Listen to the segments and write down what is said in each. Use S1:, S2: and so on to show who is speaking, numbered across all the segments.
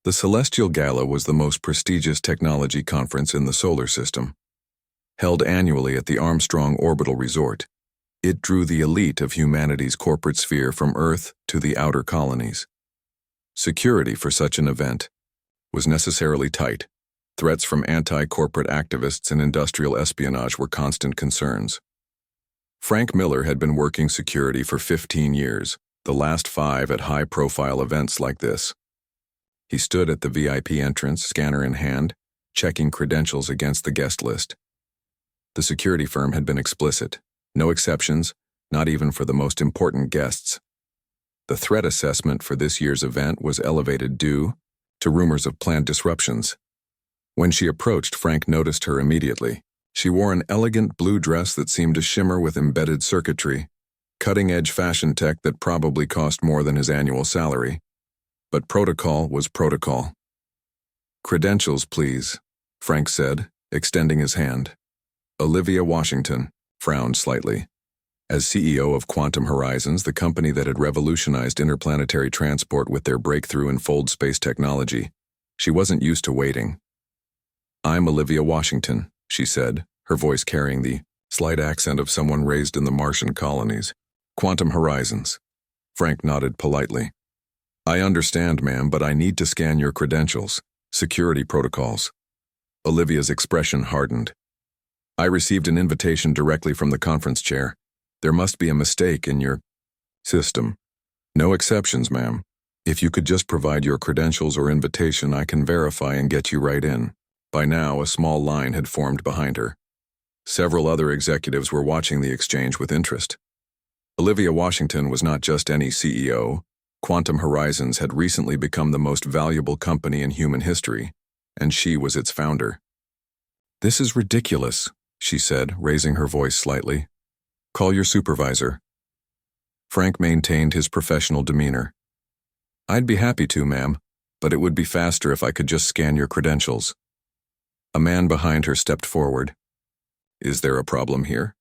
S1: The Celestial Gala was the most prestigious technology conference in the solar system. Held annually at the Armstrong Orbital Resort, it drew the elite of humanity's corporate sphere from Earth to the outer colonies. Security for such an event was necessarily tight. Threats from anti-corporate activists and industrial espionage were constant concerns. Frank Miller had been working security for 15 years, the last 5 at high-profile events like this. He stood at the VIP entrance, scanner in hand, checking credentials against the guest list. The security firm had been explicit. No exceptions, not even for the most important guests. The threat assessment for this year's event was elevated due to rumors of planned disruptions. When she approached, Frank noticed her immediately. She wore an elegant blue dress that seemed to shimmer with embedded circuitry, cutting-edge fashion tech that probably cost more than his annual salary. But protocol was protocol. "Credentials, please," Frank said, extending his hand. Olivia Washington frowned slightly. As CEO of Quantum Horizons, the company that had revolutionized interplanetary transport with their breakthrough in fold space technology, she wasn't used to waiting. "I'm Olivia Washington," she said, her voice carrying the slight accent of someone raised in the Martian colonies. "Quantum Horizons." Frank nodded politely. "I understand, ma'am, but I need to scan your credentials. Security protocols." Olivia's expression hardened. "I received an invitation directly from the conference chair. There must be a mistake in your system." "No exceptions, ma'am. If you could just provide your credentials or invitation, I can verify and get you right in." By now, a small line had formed behind her. Several other executives were watching the exchange with interest. Olivia Washington was not just any CEO. Quantum Horizons had recently become the most valuable company in human history, and she was its founder. "This is ridiculous," she said, raising her voice slightly. "Call your supervisor." Frank maintained his professional demeanor. "I'd be happy to, ma'am, but it would be faster if I could just scan your credentials." A man behind her stepped forward. "Is there a problem here?"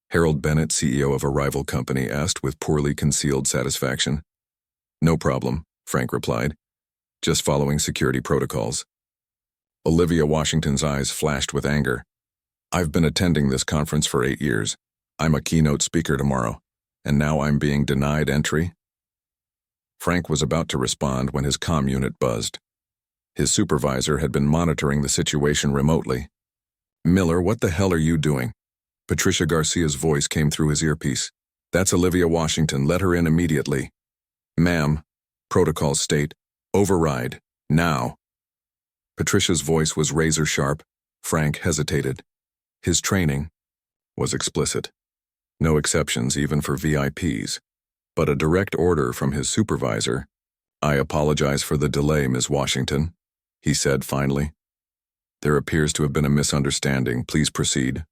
S1: Harold Bennett, CEO of a rival company, asked with poorly concealed satisfaction. "No problem," Frank replied. "Just following security protocols." Olivia Washington's eyes flashed with anger. "I've been attending this conference for 8 years. I'm a keynote speaker tomorrow, and now I'm being denied entry?" Frank was about to respond when his comm unit buzzed. His supervisor had been monitoring the situation remotely. "Miller, what the hell are you doing?" Patricia Garcia's voice came through his earpiece. "That's Olivia Washington. Let her in immediately." "Ma'am, protocols state, override, now." Patricia's voice was razor-sharp. Frank hesitated. His training was explicit. No exceptions, even for VIPs. But a direct order from his supervisor. "I apologize for the delay, Ms. Washington," he said finally. "There appears to have been a misunderstanding. Please proceed."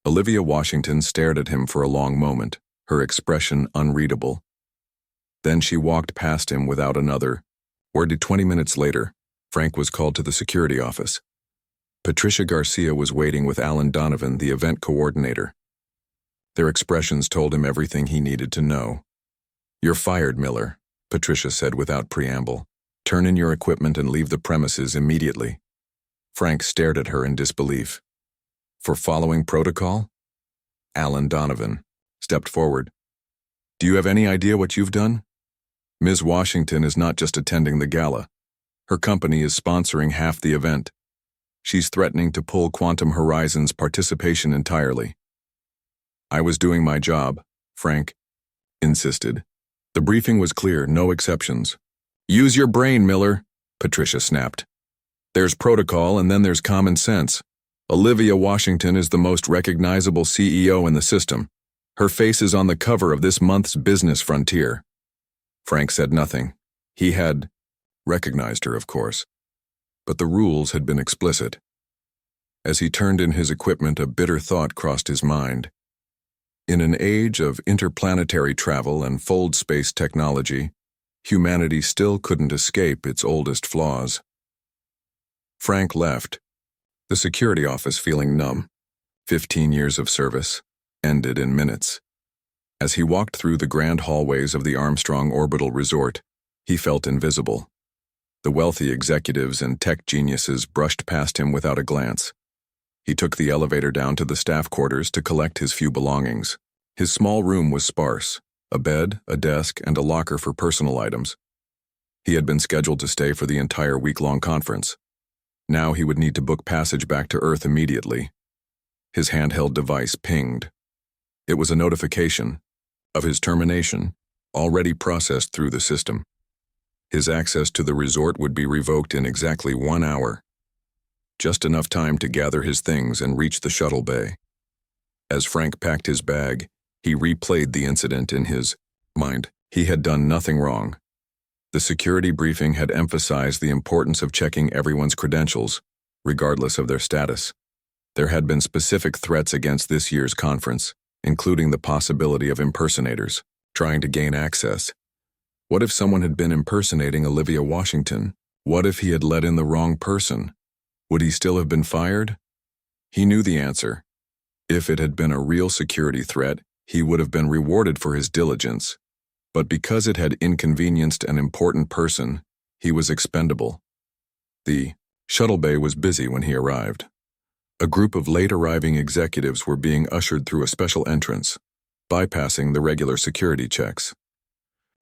S1: Olivia Washington stared at him for a long moment, her expression unreadable. Then she walked past him without another word. 20 minutes later, Frank was called to the security office. Patricia Garcia was waiting with Alan Donovan, the event coordinator. Their expressions told him everything he needed to know. "You're fired, Miller," Patricia said without preamble. "Turn in your equipment and leave the premises immediately." Frank stared at her in disbelief. "For following protocol?" Alan Donovan stepped forward. "Do you have any idea what you've done? Ms. Washington is not just attending the gala. Her company is sponsoring half the event. She's threatening to pull Quantum Horizons' participation entirely." "I was doing my job," Frank insisted. "The briefing was clear, no exceptions." "Use your brain, Miller," Patricia snapped. "There's protocol and then there's common sense. Olivia Washington is the most recognizable CEO in the system. Her face is on the cover of this month's Business Frontier." Frank said nothing. He had recognized her, of course. But the rules had been explicit. As he turned in his equipment, a bitter thought crossed his mind. In an age of interplanetary travel and fold space technology, humanity still couldn't escape its oldest flaws. Frank left, the security office feeling numb. 15 years of service ended in minutes. As he walked through the grand hallways of the Armstrong Orbital Resort, he felt invisible. The wealthy executives and tech geniuses brushed past him without a glance. He took the elevator down to the staff quarters to collect his few belongings. His small room was sparse: a bed, a desk, and a locker for personal items. He had been scheduled to stay for the entire week-long conference. Now he would need to book passage back to Earth immediately. His handheld device pinged. It was a notification of his termination, already processed through the system. His access to the resort would be revoked in exactly 1 hour. Just enough time to gather his things and reach the shuttle bay. As Frank packed his bag, he replayed the incident in his mind. He had done nothing wrong. The security briefing had emphasized the importance of checking everyone's credentials, regardless of their status. There had been specific threats against this year's conference, including the possibility of impersonators trying to gain access. What if someone had been impersonating Olivia Washington? What if he had let in the wrong person? Would he still have been fired? He knew the answer. If it had been a real security threat, he would have been rewarded for his diligence. But because it had inconvenienced an important person, he was expendable. The shuttle bay was busy when he arrived. A group of late-arriving executives were being ushered through a special entrance, bypassing the regular security checks.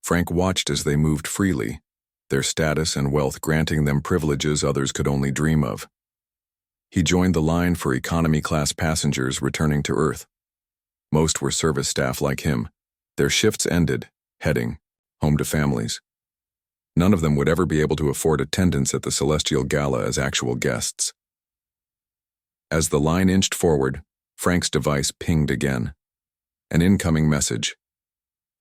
S1: Frank watched as they moved freely, their status and wealth granting them privileges others could only dream of. He joined the line for economy-class passengers returning to Earth. Most were service staff like him. Their shifts ended, heading home to families. None of them would ever be able to afford attendance at the Celestial Gala as actual guests. As the line inched forward, Frank's device pinged again. An incoming message.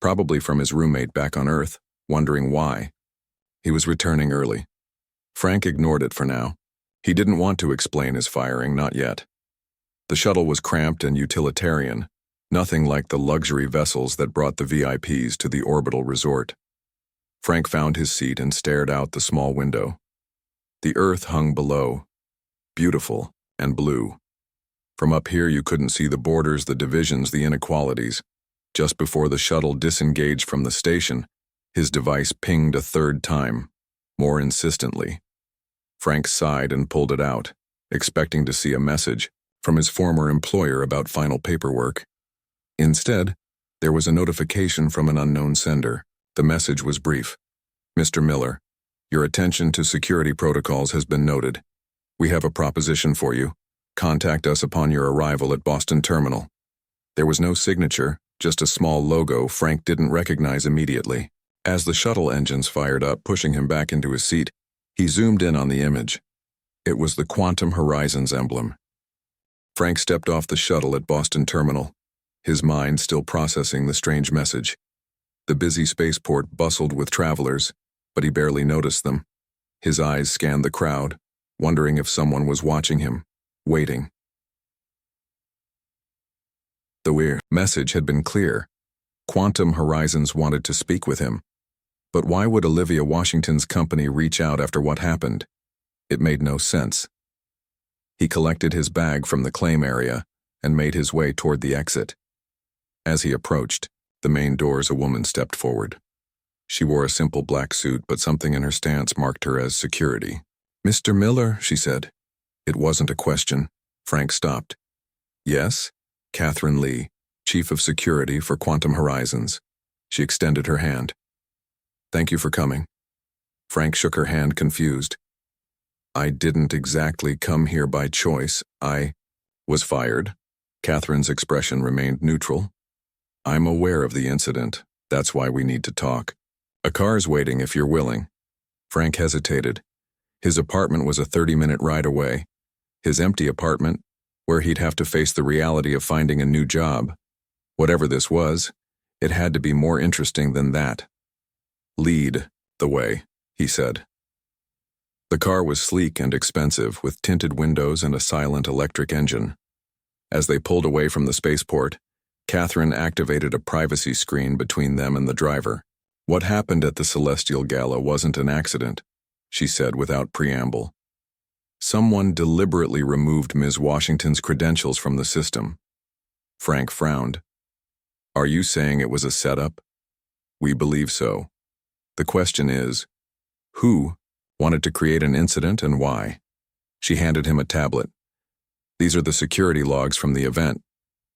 S1: Probably from his roommate back on Earth, wondering why. He was returning early. Frank ignored it for now. He didn't want to explain his firing, not yet. The shuttle was cramped and utilitarian, nothing like the luxury vessels that brought the VIPs to the orbital resort. Frank found his seat and stared out the small window. The Earth hung below, beautiful and blue. From up here you couldn't see the borders, the divisions, the inequalities. Just before the shuttle disengaged from the station, his device pinged a third time, more insistently. Frank sighed and pulled it out, expecting to see a message from his former employer about final paperwork. Instead, there was a notification from an unknown sender. The message was brief. "Mr. Miller, your attention to security protocols has been noted. We have a proposition for you. Contact us upon your arrival at Boston Terminal." There was no signature, just a small logo Frank didn't recognize immediately. As the shuttle engines fired up, pushing him back into his seat, he zoomed in on the image. It was the Quantum Horizons emblem. Frank stepped off the shuttle at Boston Terminal, his mind still processing the strange message. The busy spaceport bustled with travelers, but he barely noticed them. His eyes scanned the crowd, wondering if someone was watching him, waiting. The weird message had been clear. Quantum Horizons wanted to speak with him. But why would Olivia Washington's company reach out after what happened? It made no sense. He collected his bag from the claim area and made his way toward the exit. As he approached the main doors, a woman stepped forward. She wore a simple black suit, but something in her stance marked her as security. "Mr. Miller," she said. It wasn't a question. Frank stopped. "Yes?" Catherine Lee, Chief of Security for Quantum Horizons. She extended her hand. "Thank you for coming." Frank shook her hand, confused. "I didn't exactly come here by choice. I was fired." Catherine's expression remained neutral. "I'm aware of the incident. That's why we need to talk. A car's waiting if you're willing." Frank hesitated. His apartment was a 30-minute ride away. His empty apartment, where he'd have to face the reality of finding a new job. Whatever this was, it had to be more interesting than that. "Lead the way," he said. The car was sleek and expensive, with tinted windows and a silent electric engine. As they pulled away from the spaceport, Catherine activated a privacy screen between them and the driver. "What happened at the Celestial Gala wasn't an accident," she said without preamble. "Someone deliberately removed Ms. Washington's credentials from the system." Frank frowned. "Are you saying it was a setup?" "We believe so. The question is, who Wanted to create an incident, and why? She handed him a tablet. These are the security logs from the event.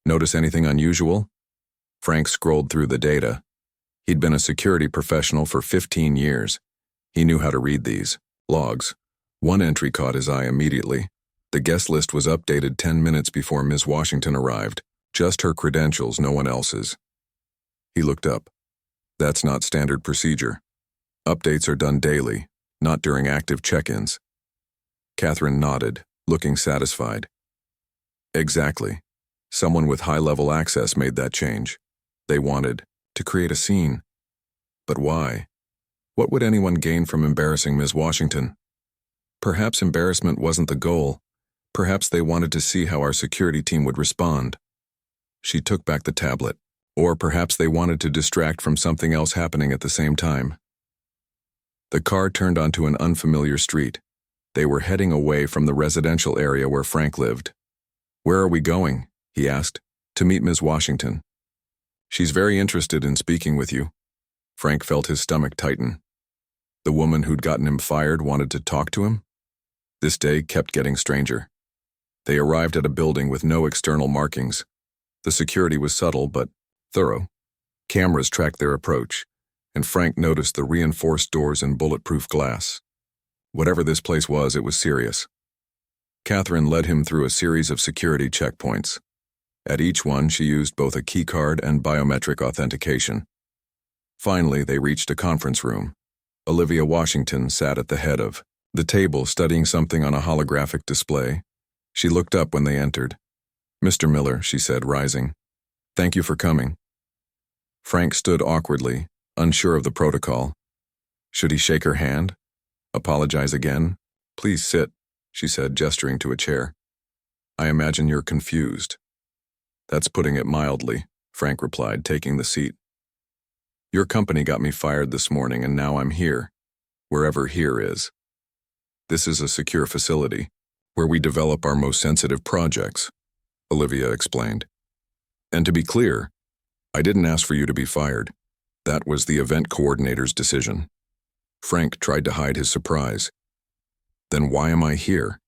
S1: Notice anything unusual? Frank scrolled through the data. He'd been a security professional for 15 years. He knew how to read these logs. One entry caught his eye immediately. The guest list was updated 10 minutes before Ms. Washington arrived. Just her credentials, no one else's. He looked up. That's not standard procedure. Updates are done daily, not during active check-ins. Catherine nodded, looking satisfied. Exactly. Someone with high-level access made that change. They wanted to create a scene. But why? What would anyone gain from embarrassing Ms. Washington? Perhaps embarrassment wasn't the goal. Perhaps they wanted to see how our security team would respond. She took back the tablet. Or perhaps they wanted to distract from something else happening at the same time. The car turned onto an unfamiliar street. They were heading away from the residential area where Frank lived. Where are we going? He asked. To meet Ms. Washington. She's very interested in speaking with you. Frank felt his stomach tighten. The woman who'd gotten him fired wanted to talk to him? This day kept getting stranger. They arrived at a building with no external markings. The security was subtle but thorough. Cameras tracked their approach, and Frank noticed the reinforced doors and bulletproof glass. Whatever this place was, it was serious. Catherine led him through a series of security checkpoints. At each one, she used both a keycard and biometric authentication. Finally, they reached a conference room. Olivia Washington sat at the head of the table studying something on a holographic display. She looked up when they entered. Mr. Miller, she said, rising. Thank you for coming. Frank stood awkwardly, unsure of the protocol. Should he shake her hand? Apologize again? Please sit, she said, gesturing to a chair. I imagine you're confused. That's putting it mildly, Frank replied, taking the seat. Your company got me fired this morning and now I'm here, wherever here is. This is a secure facility, where we develop our most sensitive projects, Olivia explained. And to be clear, I didn't ask for you to be fired. That was the event coordinator's decision. Frank tried to hide his surprise. Then why am I here?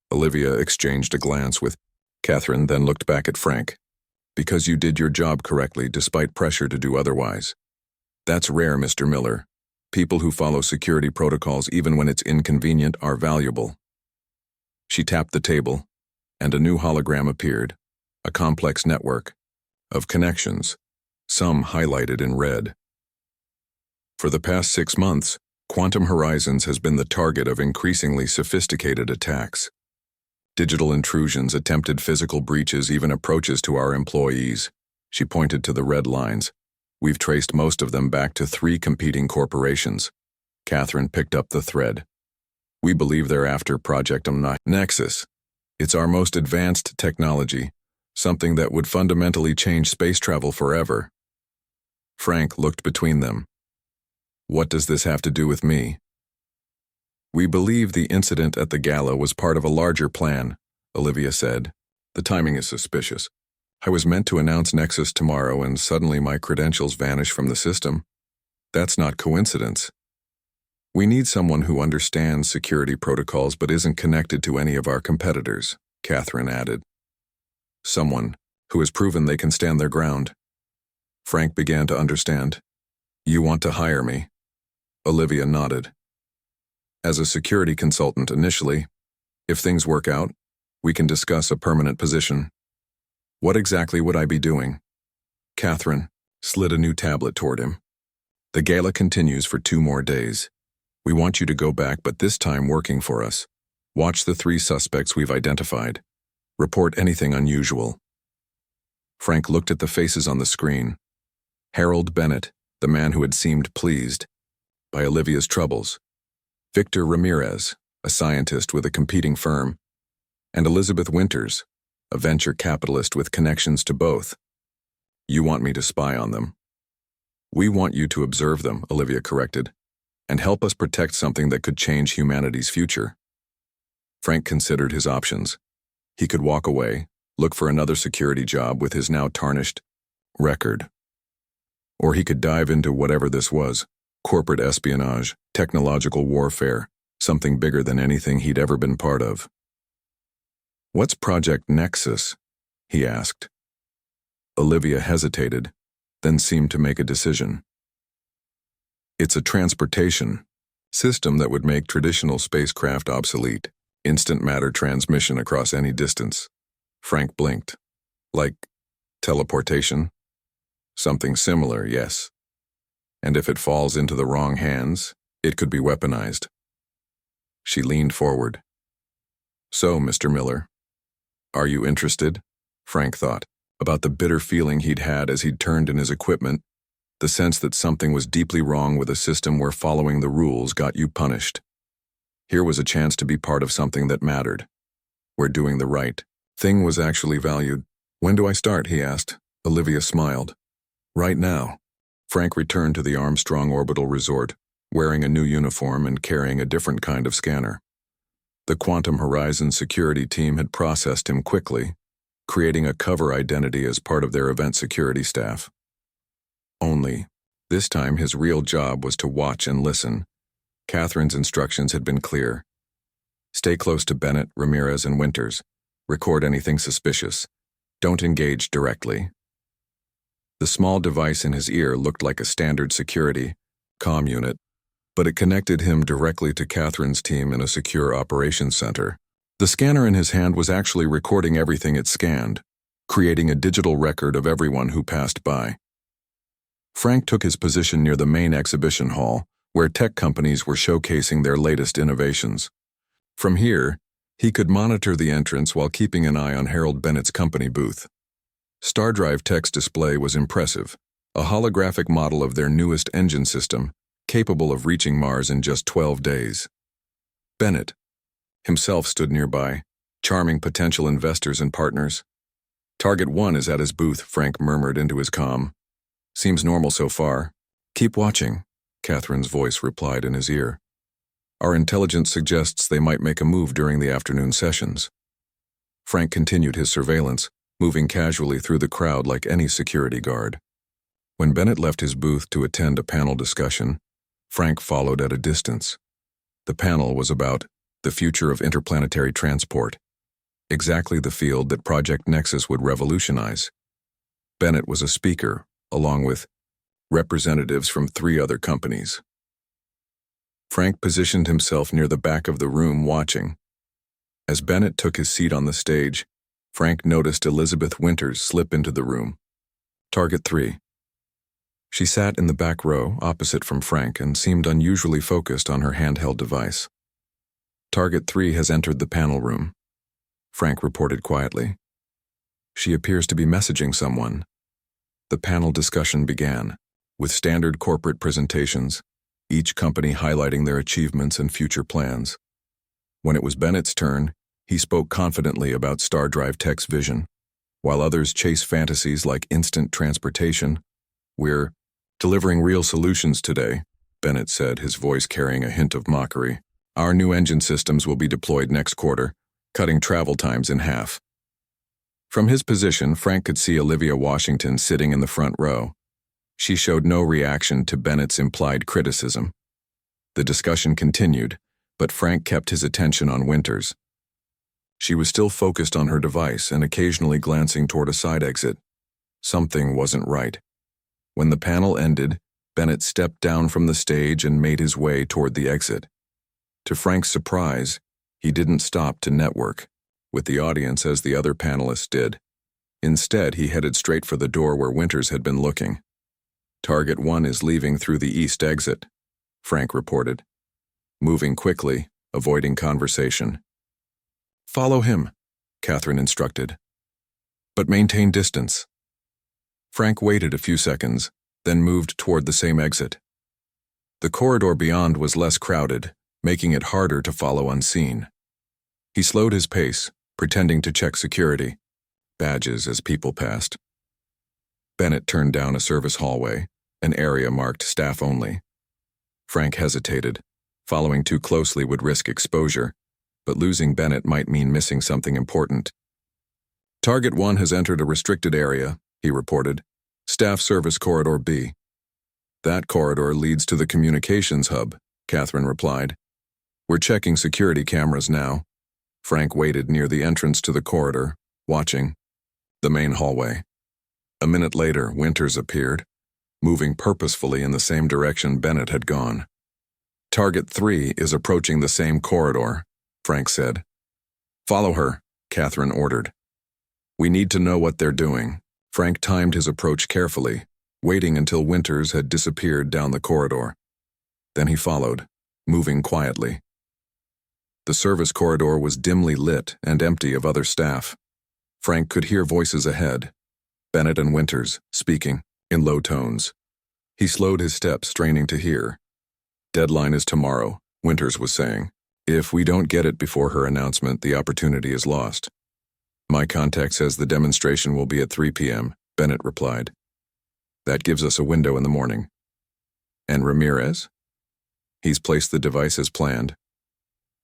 S1: Olivia exchanged a glance with Catherine, then looked back at Frank. Because you did your job correctly despite pressure to do otherwise. That's rare, Mr. Miller. People who follow security protocols even when it's inconvenient are valuable. She tapped the table, and a new hologram appeared, a complex network of connections, some highlighted in red. For the past 6 months, Quantum Horizons has been the target of increasingly sophisticated attacks. Digital intrusions, attempted physical breaches, even approaches to our employees. She pointed to the red lines. We've traced most of them back to 3 competing corporations. Catherine picked up the thread. We believe they're after Project Nexus. It's our most advanced technology, something that would fundamentally change space travel forever. Frank looked between them. What does this have to do with me? We believe the incident at the gala was part of a larger plan, Olivia said. The timing is suspicious. I was meant to announce Nexus tomorrow and suddenly my credentials vanish from the system. That's not coincidence. We need someone who understands security protocols but isn't connected to any of our competitors, Catherine added. Someone who has proven they can stand their ground. Frank began to understand. You want to hire me? Olivia nodded. As a security consultant initially, if things work out, we can discuss a permanent position. What exactly would I be doing? Catherine slid a new tablet toward him. The gala continues for 2 more days. We want you to go back, but this time working for us. Watch the 3 suspects we've identified. Report anything unusual. Frank looked at the faces on the screen. Harold Bennett, the man who had seemed pleased by Olivia's troubles. Victor Ramirez, a scientist with a competing firm. And Elizabeth Winters, a venture capitalist with connections to both. You want me to spy on them. We want you to observe them, Olivia corrected, and help us protect something that could change humanity's future. Frank considered his options. He could walk away, look for another security job with his now tarnished record. Or he could dive into whatever this was, corporate espionage, technological warfare, something bigger than anything he'd ever been part of. "What's Project Nexus?" he asked. Olivia hesitated, then seemed to make a decision. "It's a transportation system that would make traditional spacecraft obsolete. Instant matter transmission across any distance." Frank blinked. "Like teleportation?" "Something similar, yes. And if it falls into the wrong hands, it could be weaponized." She leaned forward. "So, Mr. Miller, are you interested?" Frank thought about the bitter feeling he'd had as he'd turned in his equipment, the sense that something was deeply wrong with a system where following the rules got you punished. Here was a chance to be part of something that mattered, where doing the right thing was actually valued. "When do I start?" he asked. Olivia smiled. "Right now." Frank returned to the Armstrong Orbital Resort, wearing a new uniform and carrying a different kind of scanner. The Quantum Horizon security team had processed him quickly, creating a cover identity as part of their event security staff. Only, this time his real job was to watch and listen. Catherine's instructions had been clear. Stay close to Bennett, Ramirez, and Winters. Record anything suspicious. Don't engage directly. The small device in his ear looked like a standard security comm unit, but it connected him directly to Catherine's team in a secure operations center. The scanner in his hand was actually recording everything it scanned, creating a digital record of everyone who passed by. Frank took his position near the main exhibition hall, where tech companies were showcasing their latest innovations. From here, he could monitor the entrance while keeping an eye on Harold Bennett's company booth. StarDrive Tech's display was impressive, a holographic model of their newest engine system, capable of reaching Mars in just 12 days. Bennett himself stood nearby, charming potential investors and partners. "Target 1 is at his booth," Frank murmured into his comm. "Seems normal so far." "Keep watching," Catherine's voice replied in his ear. "Our intelligence suggests they might make a move during the afternoon sessions." Frank continued his surveillance, moving casually through the crowd like any security guard. When Bennett left his booth to attend a panel discussion, Frank followed at a distance. The panel was about the future of interplanetary transport, exactly the field that Project Nexus would revolutionize. Bennett was a speaker, along with representatives from 3 other companies. Frank positioned himself near the back of the room watching. As Bennett took his seat on the stage, Frank noticed Elizabeth Winters slip into the room. "Target 3. She sat in the back row, opposite from Frank, and seemed unusually focused on her handheld device. "Target 3 has entered the panel room," Frank reported quietly. "She appears to be messaging someone." The panel discussion began, with standard corporate presentations, each company highlighting their achievements and future plans. When it was Bennett's turn, he spoke confidently about StarDrive Tech's vision. While others chase fantasies like instant transportation, "We're delivering real solutions today," Bennett said, his voice carrying a hint of mockery. "Our new engine systems will be deployed next quarter, cutting travel times in half." From his position, Frank could see Olivia Washington sitting in the front row. She showed no reaction to Bennett's implied criticism. The discussion continued, but Frank kept his attention on Winters. She was still focused on her device and occasionally glancing toward a side exit. Something wasn't right. When the panel ended, Bennett stepped down from the stage and made his way toward the exit. To Frank's surprise, he didn't stop to network with the audience as the other panelists did. Instead, he headed straight for the door where Winters had been looking. "Target 1 is leaving through the east exit," Frank reported, moving quickly, avoiding conversation. "Follow him," Catherine instructed. "But maintain distance." Frank waited a few seconds, then moved toward the same exit. The corridor beyond was less crowded, making it harder to follow unseen. He slowed his pace, pretending to check security badges as people passed. Bennett turned down a service hallway, an area marked staff only. Frank hesitated. Following too closely would risk exposure, but losing Bennett might mean missing something important. "Target 1 has entered a restricted area," he reported. "Staff Service Corridor B." "That corridor leads to the communications hub," Catherine replied. We're checking security cameras now. Frank waited near the entrance to the corridor, watching the main hallway. A minute later, Winters appeared, moving purposefully in the same direction Bennett had gone. Target 3 is approaching the same corridor, Frank said. Follow her, Catherine ordered. We need to know what they're doing. Frank timed his approach carefully, waiting until Winters had disappeared down the corridor. Then he followed, moving quietly. The service corridor was dimly lit and empty of other staff. Frank could hear voices ahead, Bennett and Winters, speaking in low tones. He slowed his steps, straining to hear. Deadline is tomorrow, Winters was saying. If we don't get it before her announcement, the opportunity is lost. My contact says the demonstration will be at 3 p.m., Bennett replied. That gives us a window in the morning. And Ramirez? He's placed the device as planned.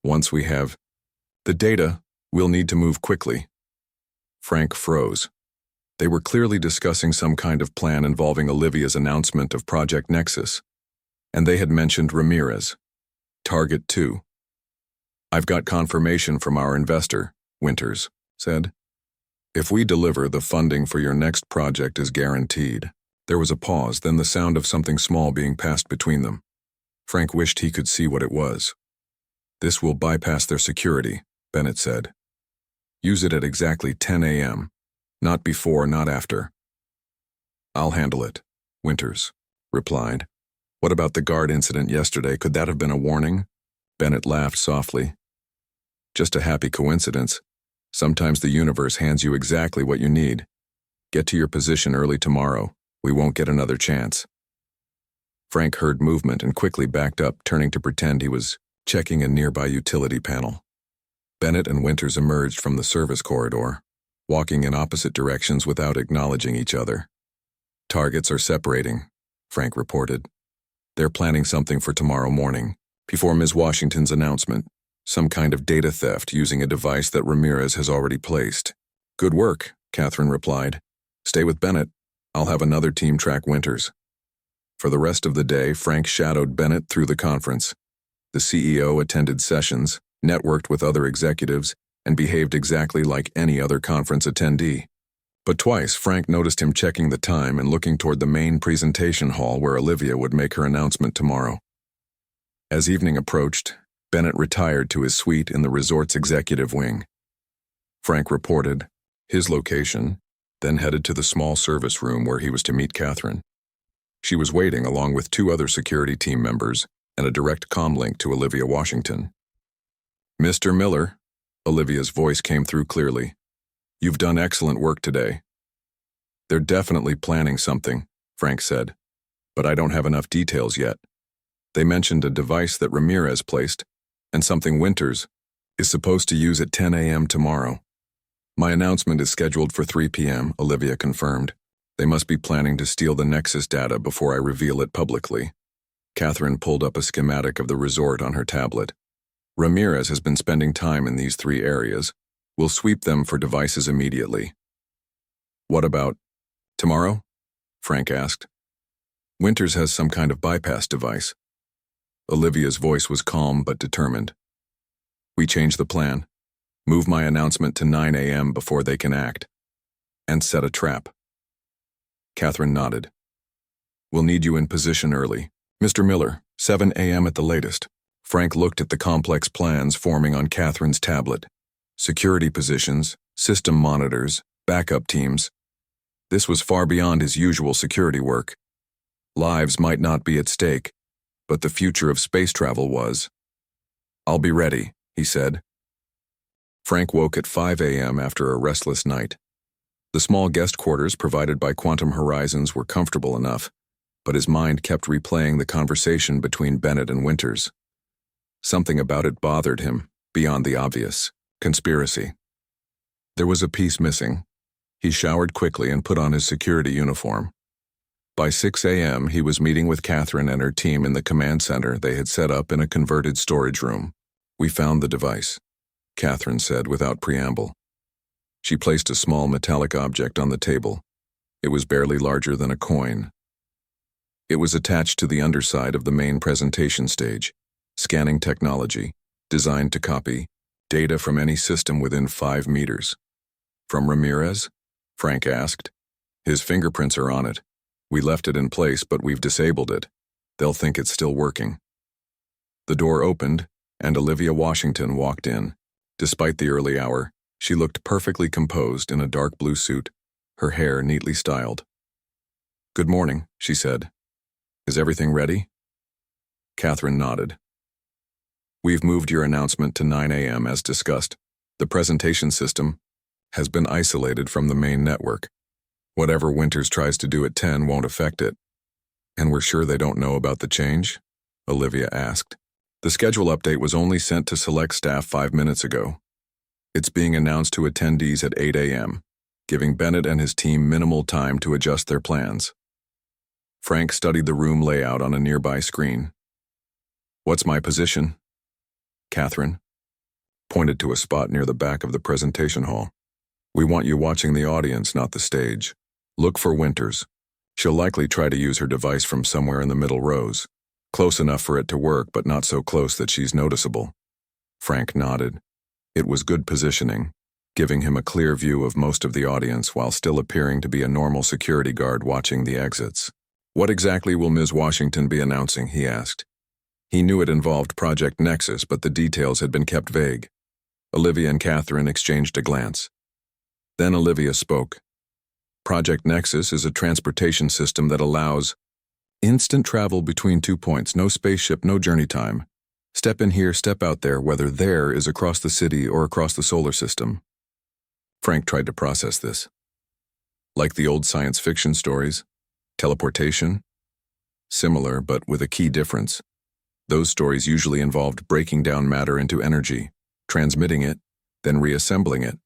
S1: Once we have the data, we'll need to move quickly. Frank froze. They were clearly discussing some kind of plan involving Olivia's announcement of Project Nexus. And they had mentioned Ramirez. Target 2. I've got confirmation from our investor, Winters said. If we deliver, the funding for your next project is guaranteed. There was a pause, then the sound of something small being passed between them. Frank wished he could see what it was. This will bypass their security, Bennett said. Use it at exactly 10 a.m. Not before, not after. I'll handle it, Winters replied. What about the guard incident yesterday? Could that have been a warning? Bennett laughed softly. Just a happy coincidence. Sometimes the universe hands you exactly what you need. Get to your position early tomorrow. We won't get another chance. Frank heard movement and quickly backed up, turning to pretend he was checking a nearby utility panel. Bennett and Winters emerged from the service corridor, walking in opposite directions without acknowledging each other. Targets are separating, Frank reported. They're planning something for tomorrow morning, before Ms. Washington's announcement. Some kind of data theft using a device that Ramirez has already placed. Good work, Catherine replied. Stay with Bennett. I'll have another team track Winters. For the rest of the day, Frank shadowed Bennett through the conference. The CEO attended sessions, networked with other executives, and behaved exactly like any other conference attendee. But twice, Frank noticed him checking the time and looking toward the main presentation hall where Olivia would make her announcement tomorrow. As evening approached, Bennett retired to his suite in the resort's executive wing. Frank reported his location, then headed to the small service room where he was to meet Catherine. She was waiting along with 2 other security team members and a direct comm link to Olivia Washington. Mr. Miller, Olivia's voice came through clearly. You've done excellent work today. They're definitely planning something, Frank said, but I don't have enough details yet. They mentioned a device that Ramirez placed, and something Winters is supposed to use at 10 a.m. tomorrow. My announcement is scheduled for 3 p.m., Olivia confirmed. They must be planning to steal the Nexus data before I reveal it publicly. Catherine pulled up a schematic of the resort on her tablet. Ramirez has been spending time in these 3 areas. We'll sweep them for devices immediately. What about tomorrow? Frank asked. Winters has some kind of bypass device. Olivia's voice was calm but determined. We change the plan. Move my announcement to 9 a.m. before they can act. And set a trap. Catherine nodded. We'll need you in position early. Mr. Miller, 7 a.m. at the latest. Frank looked at the complex plans forming on Catherine's tablet. Security positions, system monitors, backup teams. This was far beyond his usual security work. Lives might not be at stake, but the future of space travel was. I'll be ready, he said. Frank woke at 5 a.m. after a restless night. The small guest quarters provided by Quantum Horizons were comfortable enough, but his mind kept replaying the conversation between Bennett and Winters. Something about it bothered him, beyond the obvious. Conspiracy. There was a piece missing. He showered quickly and put on his security uniform. By 6 a.m., he was meeting with Catherine and her team in the command center they had set up in a converted storage room. We found the device, Catherine said without preamble. She placed a small metallic object on the table. It was barely larger than a coin. It was attached to the underside of the main presentation stage, scanning technology, designed to copy data from any system within 5 meters. From Ramirez? Frank asked. His fingerprints are on it. We left it in place, but we've disabled it. They'll think it's still working. The door opened, and Olivia Washington walked in. Despite the early hour, she looked perfectly composed in a dark blue suit, her hair neatly styled. "Good morning," she said. "Is everything ready?" Catherine nodded. "We've moved your announcement to 9 a.m. as discussed. The presentation system has been isolated from the main network. Whatever Winters tries to do at 10 won't affect it." "And we're sure they don't know about the change?" Olivia asked. "The schedule update was only sent to select staff 5 minutes ago. It's being announced to attendees at 8 a.m., giving Bennett and his team minimal time to adjust their plans." Frank studied the room layout on a nearby screen. "What's my position?" Catherine pointed to a spot near the back of the presentation hall. "We want you watching the audience, not the stage. Look for Winters. She'll likely try to use her device from somewhere in the middle rows. Close enough for it to work, but not so close that she's noticeable." Frank nodded. It was good positioning, giving him a clear view of most of the audience while still appearing to be a normal security guard watching the exits. "What exactly will Ms. Washington be announcing?" he asked. He knew it involved Project Nexus, but the details had been kept vague. Olivia and Catherine exchanged a glance. Then Olivia spoke. "Project Nexus is a transportation system that allows instant travel between 2 points, no spaceship, no journey time. Step in here, step out there, whether there is across the city or across the solar system." Frank tried to process this. Like the old science fiction stories, teleportation? Similar, but with a key difference. Those stories usually involved breaking down matter into energy, transmitting it, then reassembling it.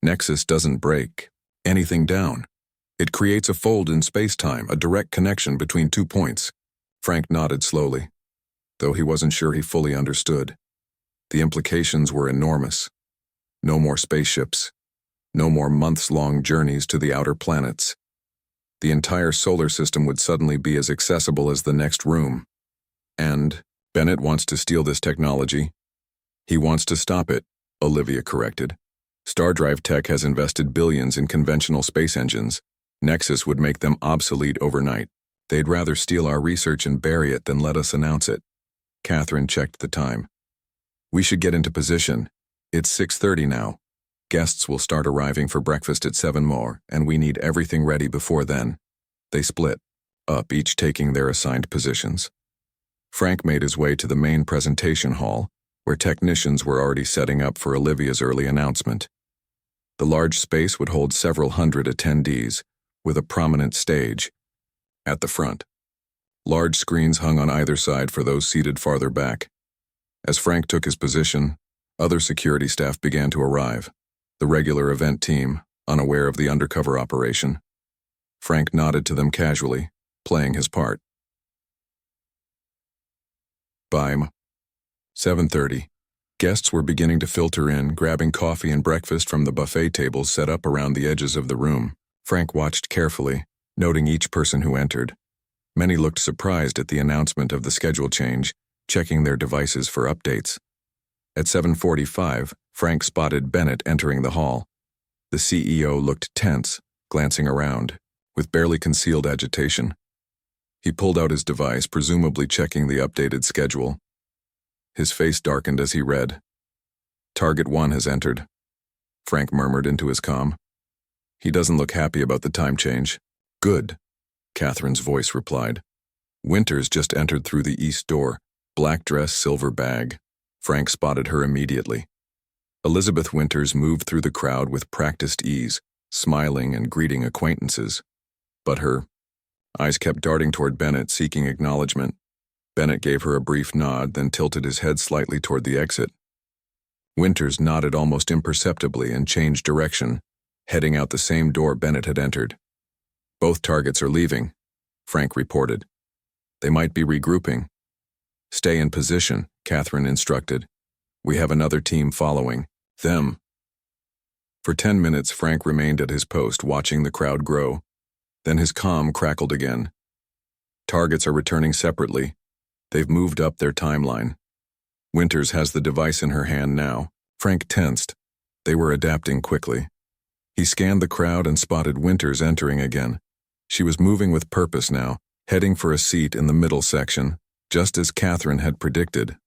S1: Nexus doesn't break anything down. It creates a fold in space-time, a direct connection between 2 points. Frank nodded slowly, though he wasn't sure he fully understood. The implications were enormous. No more spaceships. No more months-long journeys to the outer planets. The entire solar system would suddenly be as accessible as the next room. And Bennett wants to steal this technology. "He wants to stop it," Olivia corrected. "Stardrive Tech has invested billions in conventional space engines. Nexus would make them obsolete overnight. They'd rather steal our research and bury it than let us announce it." Catherine checked the time. "We should get into position. It's 6:30 now. Guests will start arriving for breakfast at 7 more, and we need everything ready before then." They split up, each taking their assigned positions. Frank made his way to the main presentation hall, where technicians were already setting up for Olivia's early announcement. The large space would hold several hundred attendees, with a prominent stage at the front. Large screens hung on either side for those seated farther back. As Frank took his position, other security staff began to arrive. The regular event team, unaware of the undercover operation. Frank nodded to them casually, playing his part. By 7:30, guests were beginning to filter in, grabbing coffee and breakfast from the buffet tables set up around the edges of the room. Frank watched carefully, noting each person who entered. Many looked surprised at the announcement of the schedule change, checking their devices for updates. At 7:45, Frank spotted Bennett entering the hall. The CEO looked tense, glancing around, with barely concealed agitation. He pulled out his device, presumably checking the updated schedule. His face darkened as he read. "Target 1 has entered," Frank murmured into his comm. "He doesn't look happy about the time change." "Good," Catherine's voice replied. Winters just entered through the east door, black dress, silver bag. Frank spotted her immediately. Elizabeth Winters moved through the crowd with practiced ease, smiling and greeting acquaintances. But her eyes kept darting toward Bennett, seeking acknowledgement. Bennett gave her a brief nod, then tilted his head slightly toward the exit. Winters nodded almost imperceptibly and changed direction, heading out the same door Bennett had entered. "Both targets are leaving," Frank reported. "They might be regrouping." "Stay in position," Catherine instructed. "We have another team following them." For 10 minutes, Frank remained at his post, watching the crowd grow. Then his comm crackled again. "Targets are returning separately. They've moved up their timeline." Winters has the device in her hand now. Frank tensed. They were adapting quickly. He scanned the crowd and spotted Winters entering again. She was moving with purpose now, heading for a seat in the middle section, just as Catherine had predicted.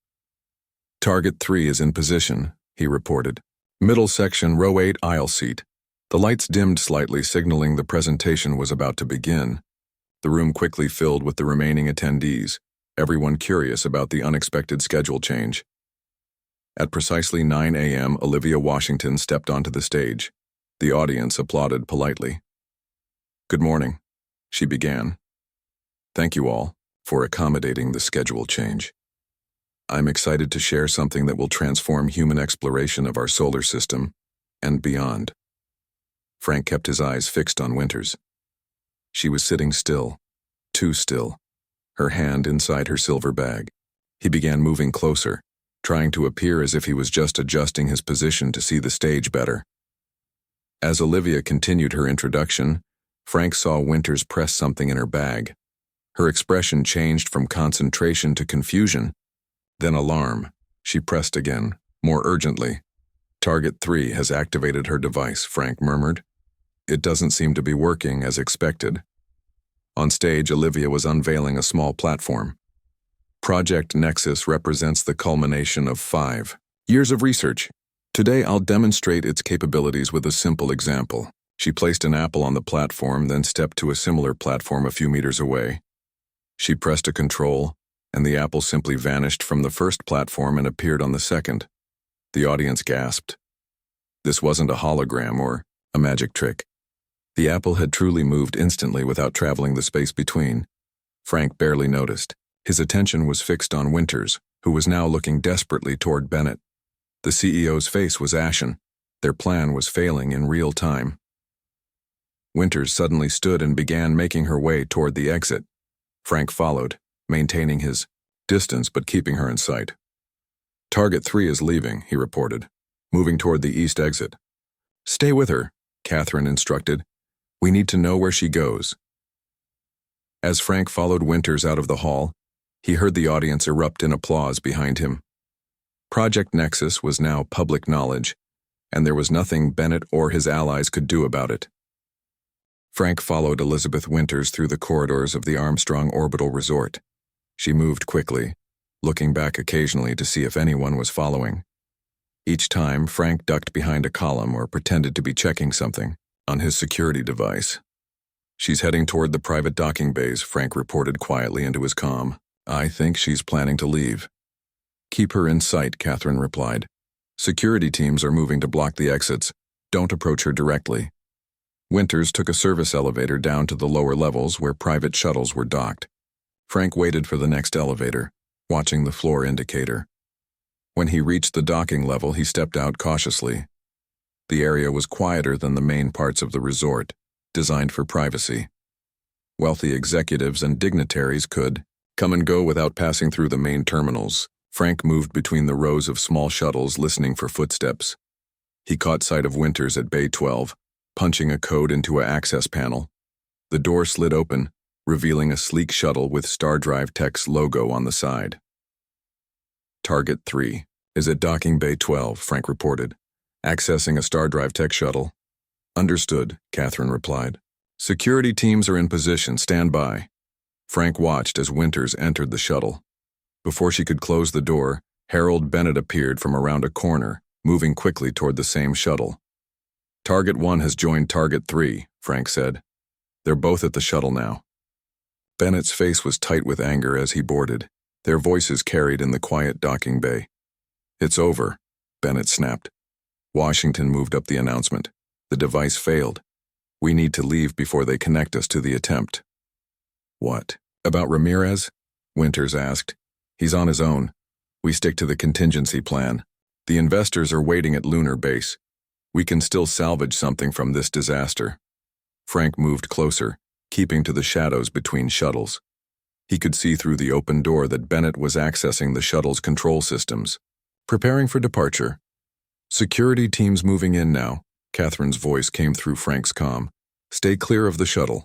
S1: Target 3 is in position, he reported. Middle section, row 8, aisle seat. The lights dimmed slightly, signaling the presentation was about to begin. The room quickly filled with the remaining attendees, everyone curious about the unexpected schedule change. At precisely 9 a.m., Olivia Washington stepped onto the stage. The audience applauded politely. "Good morning," she began. "Thank you all for accommodating the schedule change. I'm excited to share something that will transform human exploration of our solar system and beyond." Frank kept his eyes fixed on Winters. She was sitting still, too still, her hand inside her silver bag. He began moving closer, trying to appear as if he was just adjusting his position to see the stage better. As Olivia continued her introduction, Frank saw Winters press something in her bag. Her expression changed from concentration to confusion, then alarm. She pressed again, more urgently. "Target 3 has activated her device," Frank murmured. "It doesn't seem to be working as expected." On stage, Olivia was unveiling a small platform. Project Nexus represents the culmination of 5 years of research. Today, I'll demonstrate its capabilities with a simple example. She placed an apple on the platform, then stepped to a similar platform a few meters away. She pressed a control, and the apple simply vanished from the first platform and appeared on the second. The audience gasped. This wasn't a hologram or a magic trick. The apple had truly moved instantly without traveling the space between. Frank barely noticed. His attention was fixed on Winters, who was now looking desperately toward Bennett. The CEO's face was ashen. Their plan was failing in real time. Winters suddenly stood and began making her way toward the exit. Frank followed, maintaining his distance but keeping her in sight. "Target 3 is leaving," he reported, moving toward the east exit. "Stay with her," Catherine instructed. "We need to know where she goes." As Frank followed Winters out of the hall, he heard the audience erupt in applause behind him. Project Nexus was now public knowledge, and there was nothing Bennett or his allies could do about it. Frank followed Elizabeth Winters through the corridors of the Armstrong Orbital Resort. She moved quickly, looking back occasionally to see if anyone was following. Each time, Frank ducked behind a column or pretended to be checking something on his security device. "She's heading toward the private docking bays," Frank reported quietly into his comm. "I think she's planning to leave." "Keep her in sight," Catherine replied. "Security teams are moving to block the exits. Don't approach her directly." Winters took a service elevator down to the lower levels where private shuttles were docked. Frank waited for the next elevator, watching the floor indicator. When he reached the docking level, he stepped out cautiously. The area was quieter than the main parts of the resort, designed for privacy. Wealthy executives and dignitaries could come and go without passing through the main terminals. Frank moved between the rows of small shuttles, listening for footsteps. He caught sight of Winters at Bay 12, punching a code into an access panel. The door slid open, revealing a sleek shuttle with StarDrive Tech's logo on the side. "Target 3 is at docking Bay 12, Frank reported, accessing a StarDrive Tech shuttle. "Understood," Catherine replied. "Security teams are in position. Stand by." Frank watched as Winters entered the shuttle. Before she could close the door, Harold Bennett appeared from around a corner, moving quickly toward the same shuttle. "Target 1 has joined Target 3, Frank said. "They're both at the shuttle now." Bennett's face was tight with anger as he boarded, their voices carried in the quiet docking bay. "It's over," Bennett snapped. Washington moved up the announcement. "The device failed. We need to leave before they connect us to the attempt." "What? About Ramirez?" Winters asked. "He's on his own. We stick to the contingency plan. The investors are waiting at Lunar Base. We can still salvage something from this disaster." Frank moved closer, keeping to the shadows between shuttles. He could see through the open door that Bennett was accessing the shuttle's control systems, preparing for departure. "Security teams moving in now," Catherine's voice came through Frank's comm. "Stay clear of the shuttle."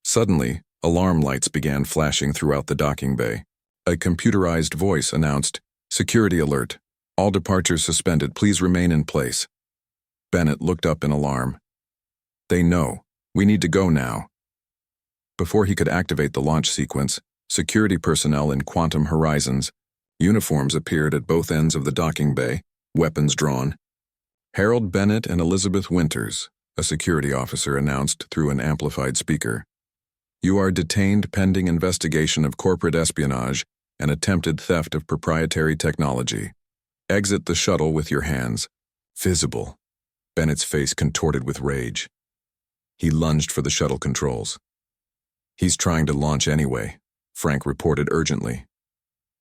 S1: Suddenly, alarm lights began flashing throughout the docking bay. A computerized voice announced, Security alert. All departures suspended. Please remain in place. Bennett looked up in alarm. They know. We need to go now. Before he could activate the launch sequence, security personnel in Quantum Horizons, uniforms appeared at both ends of the docking bay, weapons drawn. Harold Bennett and Elizabeth Winters, a security officer announced through an amplified speaker. You are detained pending investigation of corporate espionage and attempted theft of proprietary technology. Exit the shuttle with your hands. Visible. Bennett's face contorted with rage. He lunged for the shuttle controls. He's trying to launch anyway, Frank reported urgently.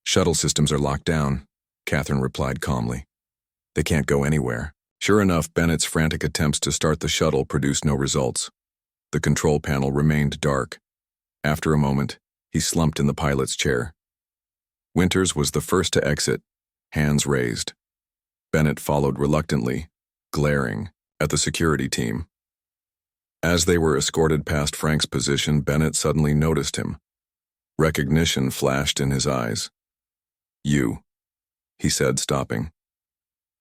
S1: Shuttle systems are locked down, Catherine replied calmly. They can't go anywhere. Sure enough, Bennett's frantic attempts to start the shuttle produced no results. The control panel remained dark. After a moment, he slumped in the pilot's chair. Winters was the first to exit, hands raised. Bennett followed reluctantly, glaring at the security team. As they were escorted past Frank's position, Bennett suddenly noticed him. Recognition flashed in his eyes. You, he said, stopping.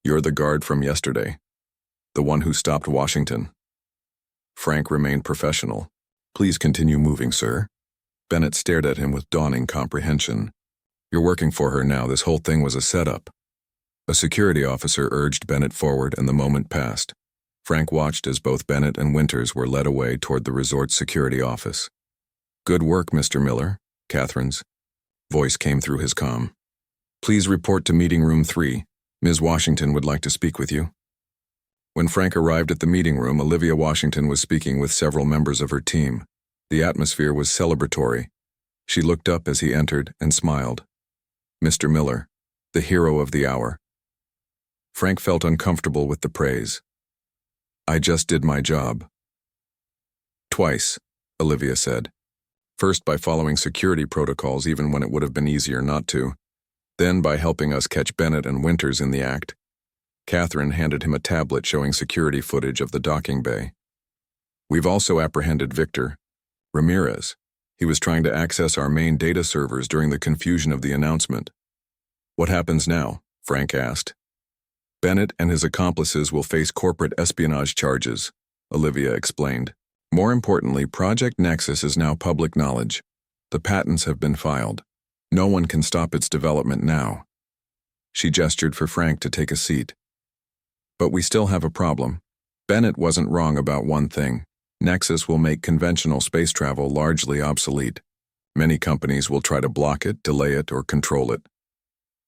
S1: You're the guard from yesterday, the one who stopped Washington. Frank remained professional. Please continue moving, sir. Bennett stared at him with dawning comprehension. You're working for her now. This whole thing was a setup. A security officer urged Bennett forward, and the moment passed. Frank watched as both Bennett and Winters were led away toward the resort's security office. Good work, Mr. Miller, Catherine's voice came through his comm. Please report to meeting room 3. Ms. Washington would like to speak with you. When Frank arrived at the meeting room, Olivia Washington was speaking with several members of her team. The atmosphere was celebratory. She looked up as he entered and smiled. Mr. Miller, the hero of the hour. Frank felt uncomfortable with the praise. I just did my job. Twice, Olivia said. First by following security protocols even when it would have been easier not to. Then by helping us catch Bennett and Winters in the act. Catherine handed him a tablet showing security footage of the docking bay. We've also apprehended Victor Ramirez. He was trying to access our main data servers during the confusion of the announcement. What happens now? Frank asked. Bennett and his accomplices will face corporate espionage charges, Olivia explained. More importantly, Project Nexus is now public knowledge. The patents have been filed. No one can stop its development now. She gestured for Frank to take a seat. But we still have a problem. Bennett wasn't wrong about one thing. Nexus will make conventional space travel largely obsolete. Many companies will try to block it, delay it, or control it.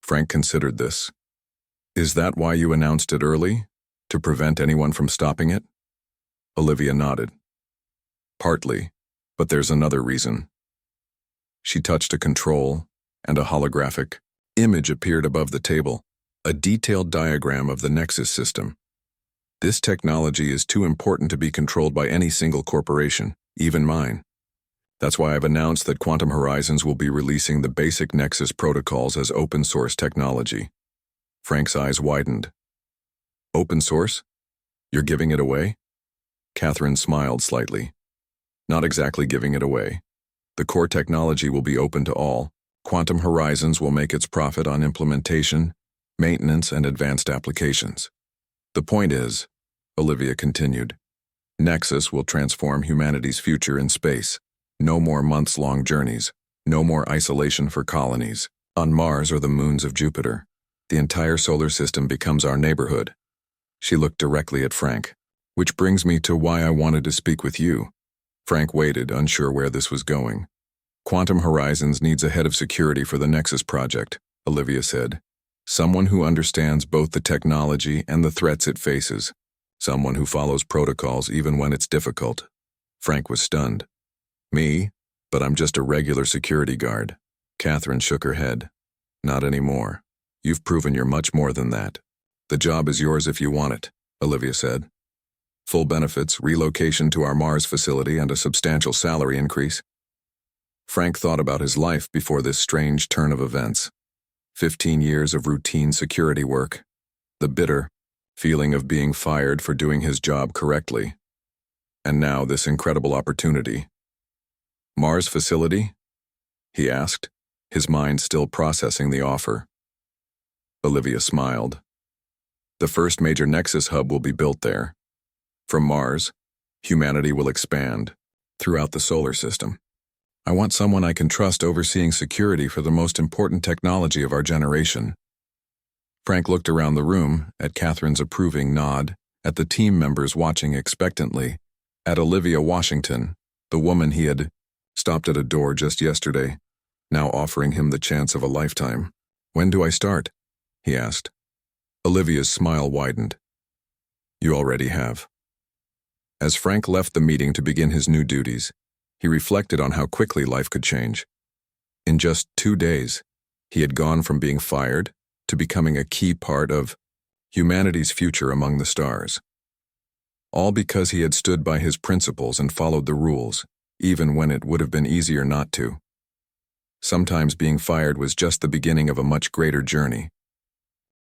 S1: Frank considered this. Is that why you announced it early? To prevent anyone from stopping it? Olivia nodded. Partly, but there's another reason. She touched a control, and a holographic image appeared above the table, a detailed diagram of the Nexus system. This technology is too important to be controlled by any single corporation, even mine. That's why I've announced that Quantum Horizons will be releasing the basic Nexus protocols as open-source technology. Frank's eyes widened. Open source? You're giving it away? Catherine smiled slightly. Not exactly giving it away. The core technology will be open to all. Quantum Horizons will make its profit on implementation, maintenance, and advanced applications. The point is, Olivia continued, Nexus will transform humanity's future in space. No more months-long journeys. No more isolation for colonies. On Mars or the moons of Jupiter. The entire solar system becomes our neighborhood. She looked directly at Frank. Which brings me to why I wanted to speak with you. Frank waited, unsure where this was going. Quantum Horizons needs a head of security for the Nexus project, Olivia said. Someone who understands both the technology and the threats it faces. Someone who follows protocols even when it's difficult. Frank was stunned. Me? But I'm just a regular security guard. Catherine shook her head. Not anymore. You've proven you're much more than that. The job is yours if you want it, Olivia said. Full benefits, relocation to our Mars facility, and a substantial salary increase. Frank thought about his life before this strange turn of events. 15 years of routine security work. The bitter feeling of being fired for doing his job correctly. And now this incredible opportunity. Mars facility? He asked, his mind still processing the offer. Olivia smiled. The first major Nexus hub will be built there. From Mars, humanity will expand throughout the solar system. I want someone I can trust overseeing security for the most important technology of our generation. Frank looked around the room, at Catherine's approving nod, at the team members watching expectantly, at Olivia Washington, the woman he had stopped at a door just yesterday, now offering him the chance of a lifetime. "When do I start?" he asked. Olivia's smile widened. "You already have." As Frank left the meeting to begin his new duties, he reflected on how quickly life could change. In just 2 days, he had gone from being fired to becoming a key part of humanity's future among the stars. All because he had stood by his principles and followed the rules, even when it would have been easier not to. Sometimes being fired was just the beginning of a much greater journey.